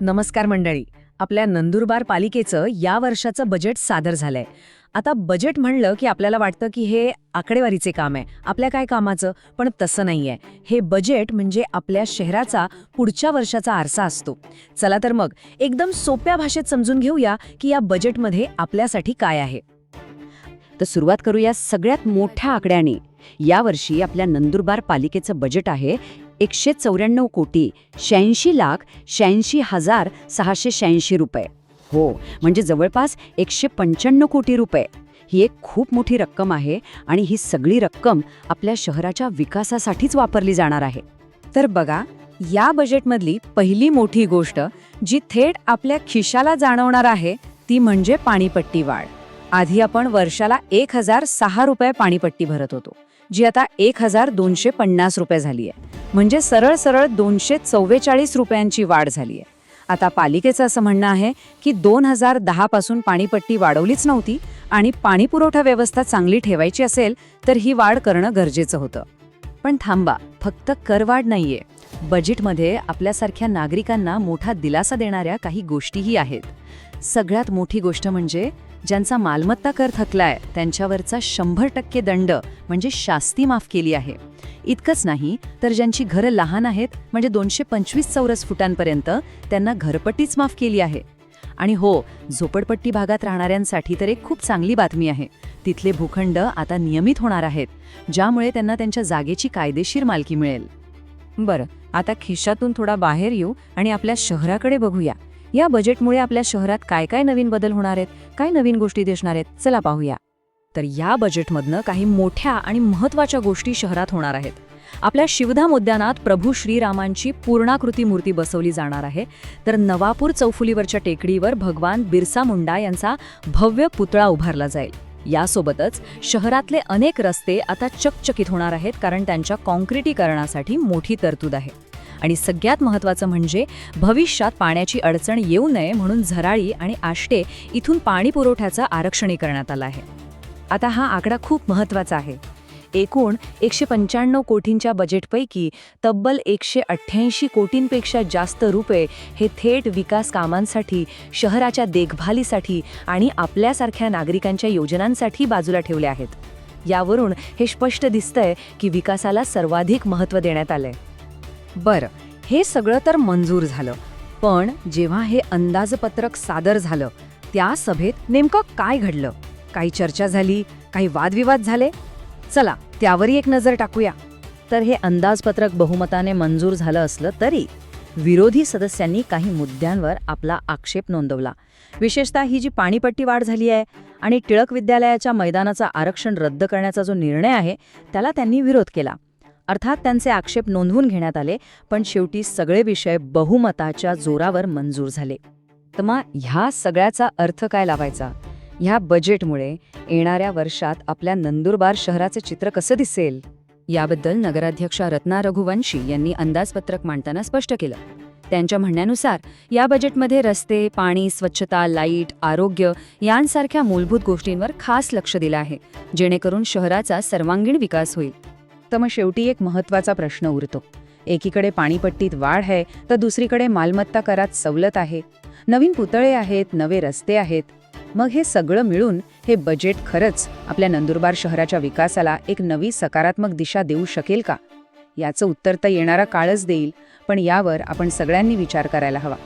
नमस्कार मंडळी. आपल्या नंदुरबार पालिकेचं या वर्षाचं बजेट सादर झालंय. आता बजेट म्हणलं की आपल्याला वाटतं की हे आकडेवारीचे काम आहे, आपल्या काय कामाचं. पण तसं नाहीये. हे बजेट म्हणजे आपल्या शहराचा पुढच्या वर्षाचा आरसा असतो. चला तर मग एकदम सोप्या भाषेत समजून घेऊया की या बजेटमध्ये आपल्यासाठी काय आहे. तर सुरुवात करूया सगळ्यात मोठ्या आकड्याने. यावर्षी आपल्या नंदुरबार पालिकेचं बजेट आहे 194,86,86,686 रुपये. हो, म्हणजे जवळपास 195 कोटी रुपये. ही एक खूप मोठी रक्कम आहे आणि ही सगळी रक्कम आपल्या शहराच्या विकासासाठीच वापरली जाणार आहे. तर बघा, या बजेटमधली पहिली मोठी गोष्ट जी थेट आपल्या खिशाला जाणवणार आहे ती म्हणजे पाणीपट्टी वाढ. आधी आपण वर्षाला 1,006 रुपये पाणीपट्टी भरत होतो, जी आता 1,250 रुपये झाली आहे. म्हणजे सरळ सरळ 244 रुपयांची वाढ झाली आहे. आता पालिकेचं असं म्हणणं आहे की 2010 पासून पाणीपट्टी वाढवलीच नव्हती आणि पाणीपुरवठा व्यवस्था चांगली ठेवायची असेल तर ही वाढ करणं गरजेचं होतं. पण थांबा, फक्त करवाढ नाहीये. बजेटमध्ये आपल्यासारख्या नागरिकांना मोठा दिलासा देणाऱ्या काही गोष्टीही आहेत. सगळ्यात मोठी गोष्ट म्हणजे ज्यांचा मालमत्ता कर थकलाय त्यांच्यावरचा 100% दंड म्हणजे शास्ती माफ केली आहे. इतकंच नाही तर ज्यांची घरं लहान आहेत म्हणजे 225 चौरस फुटांपर्यंत त्यांना घरपट्टीच माफ केली आहे. आणि हो, झोपडपट्टी भागात राहणाऱ्यांसाठी तर एक खूप चांगली बातमी आहे. तिथले भूखंड आता नियमित होणार आहेत, ज्यामुळे त्यांना त्यांच्या जागेची कायदेशीर मालकी मिळेल. बरं, आता खिशातून थोडा बाहेर येऊ आणि आपल्या शहराकडे बघूया. या बजेटमुळे आपल्या शहरात काय काय नवीन बदल होणार आहेत, काय नवीन गोष्टी दिसणार आहेत, चला पाहूया. तर या बजेटमधनं काही मोठ्या आणि महत्त्वाच्या गोष्टी शहरात होणार आहेत. आपल्या शिवधाम उद्यानात प्रभू श्रीरामांची पूर्णाकृती मूर्ती बसवली जाणार आहे. तर नवापूर चौफुलीवरच्या टेकडीवर भगवान बिरसा मुंडा यांचा भव्य पुतळा उभारला जाईल. यासोबतच शहरातले अनेक रस्ते आता चकचकीत होणार आहेत, कारण त्यांच्या काँक्रिटीकरणासाठी मोठी तरतूद आहे. आणि सगळ्यात महत्त्वाचं म्हणजे भविष्यात पाण्याची अडचण येऊ नये म्हणून झराळी आणि आष्टे इथून पाणी पुरवठ्याचं आरक्षणही करण्यात आलं आहे. आता हा आकडा खूप महत्त्वाचा आहे. एकूण 195 कोटींच्या बजेटपैकी तब्बल 188 कोटींपेक्षा जास्त रुपये हे थेट विकास कामांसाठी, शहराच्या देखभालीसाठी आणि आपल्यासारख्या नागरिकांच्या योजनांसाठी बाजूला ठेवले आहेत. यावरून हे स्पष्ट दिसतंय की विकासाला सर्वाधिक महत्त्व देण्यात आलंय. बरं, हे सगळं तर मंजूर झालं, पण जेव्हा हे अंदाजपत्रक सादर झालं त्या सभेत नेमकं काय घडलं? काही चर्चा झाली, काही वादविवाद झाले? चला त्यावरही एक नजर टाकूया. तर हे अंदाजपत्रक बहुमताने मंजूर झालं असलं तरी विरोधी सदस्यांनी काही मुद्द्यांवर आपला आक्षेप नोंदवला. विशेषतः ही जी पाणीपट्टी वाढ झाली आहे आणि टिळक विद्यालयाच्या मैदानाचं आरक्षण रद्द करण्याचा जो निर्णय आहे त्याला त्यांनी विरोध केला. अर्थात त्यांचे आक्षेप नोंदवून घेण्यात आले, पण शेवटी सगळे विषय बहुमताच्या जोरावर मंजूर झाले. तर मग ह्या सगळ्याचा अर्थ काय लावायचा? ह्या बजेटमुळे येणाऱ्या वर्षात आपल्या नंदुरबार शहराचे चित्र कसं दिसेल याबद्दल नगराध्यक्षा रत्ना रघुवंशी यांनी अंदाजपत्रक मांडताना स्पष्ट केलं. त्यांच्या म्हणण्यानुसार या बजेटमध्ये रस्ते, पाणी, स्वच्छता, लाईट, आरोग्य यांसारख्या मूलभूत गोष्टींवर खास लक्ष दिलं आहे, जेणेकरून शहराचा सर्वांगीण विकास होईल. तर मग शेवटी एक महत्त्वाचा प्रश्न उरतो. एकीकडे पाणीपट्टीत वाढ आहे तर दुसरीकडे मालमत्ता करात सवलत आहे, नवीन पुतळे आहेत, नवे रस्ते आहेत. मग हे सगळं मिळून हे बजेट खरंच आपल्या नंदुरबार शहराच्या विकासाला एक नवी सकारात्मक दिशा देऊ शकेल का? याचं उत्तर तर येणारा काळच देईल, पण यावर आपण सगळ्यांनी विचार करायला हवा.